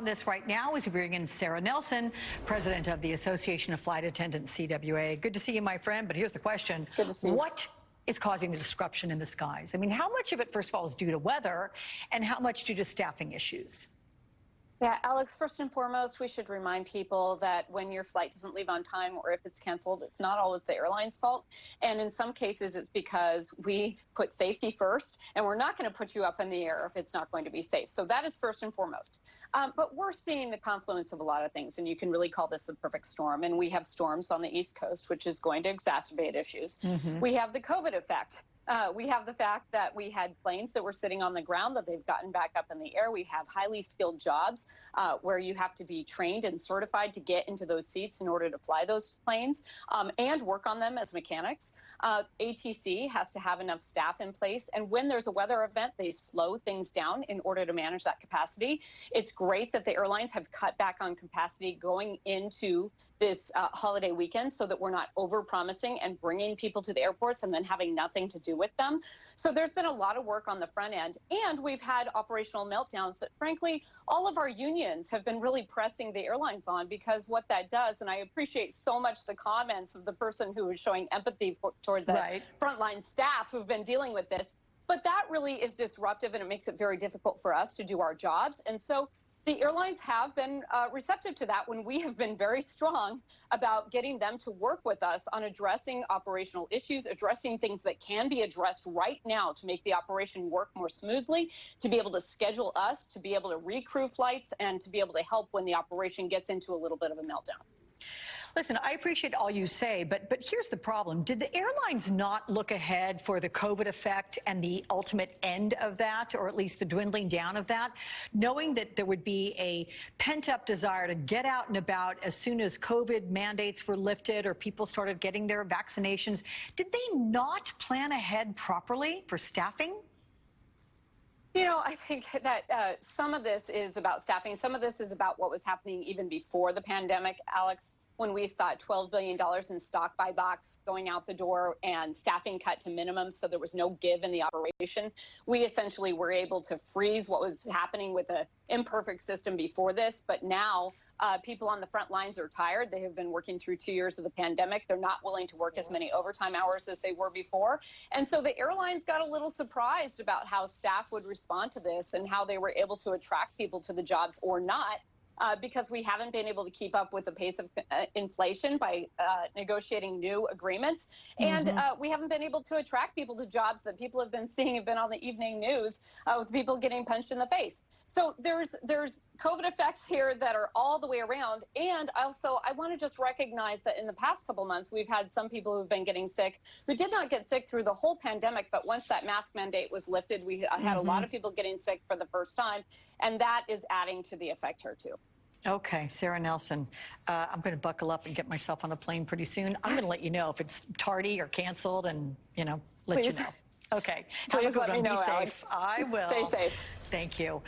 this right now as we bring in Sarah Nelson, president of the Association of Flight Attendants, CWA. Good to see you, my friend, but here's the question. Good to see you. What is causing the disruption in the skies? I mean, how much of it, first of all, is due to weather, and how much due to staffing issues? Yeah, Alex, first and foremost, we should remind people that when your flight doesn't leave on time or if it's canceled, it's not always the airline's fault. And in some cases, it's because we put safety first, and we're not going to put you up in the air if it's not going to be safe. So that is first and foremost. But we're seeing the confluence of a lot of things, and you can really call this a perfect storm. And we have storms on the East Coast, which is going to exacerbate issues. We have the COVID effect. We have the fact that we had planes that were sitting on the ground that they've gotten back up in the air. We have highly skilled jobs where you have to be trained and certified to get into those seats in order to fly those planes and work on them as mechanics. ATC has to have enough staff in place. And when there's a weather event, they slow things down in order to manage that capacity. It's great that the airlines have cut back on capacity going into this holiday weekend so that we're not over-promising and bringing people to the airports and then having nothing to do with them. So there's been a lot of work on the front end, and we've had operational meltdowns that, frankly, all of our unions have been really pressing the airlines on, because what that does, and I appreciate so much the comments of the person who was showing empathy toward the frontline staff who've been dealing with this, but that really is disruptive, and it makes it very difficult for us to do our jobs. And so the airlines have been receptive to that when we have been very strong about getting them to work with us on addressing operational issues, addressing things that can be addressed right now to make the operation work more smoothly, to be able to schedule us, to be able to recrew flights, and to be able to help when the operation gets into a little bit of a meltdown. Listen, I appreciate all you say, but here's the problem. Did the airlines not look ahead for the COVID effect and the ultimate end of that, or at least the dwindling down of that, knowing that there would be a pent-up desire to get out and about as soon as COVID mandates were lifted or people started getting their vaccinations? Did they not plan ahead properly for staffing? You know, I think that some of this is about staffing. Some of this is about what was happening even before the pandemic, Alex, when we saw $12 billion in stock buybacks going out the door and staffing cut to minimum, so there was no give in the operation. We essentially were able to freeze what was happening with an imperfect system before this. But now people on the front lines are tired. They have been working through 2 years of the pandemic. They're not willing to work as many overtime hours as they were before. And so the airlines got a little surprised about how staff would respond to this and how they were able to attract people to the jobs or not. Because we haven't been able to keep up with the pace of inflation by negotiating new agreements. And we haven't been able to attract people to jobs that people have been seeing have been on the evening news with people getting punched in the face. So there's COVID effects here that are all the way around. And also, I want to just recognize that in the past couple months, we've had some people who've been getting sick who did not get sick through the whole pandemic. But once that mask mandate was lifted, we had a lot of people getting sick for the first time. And that is adding to the effect here, too. Okay, Sarah Nelson, I'm going to buckle up and get myself on a plane pretty soon. I'm going to let you know if it's tardy or canceled and, you know, let you know. Okay. Please let me know, Be safe. Alex. I will. Stay safe. Thank you.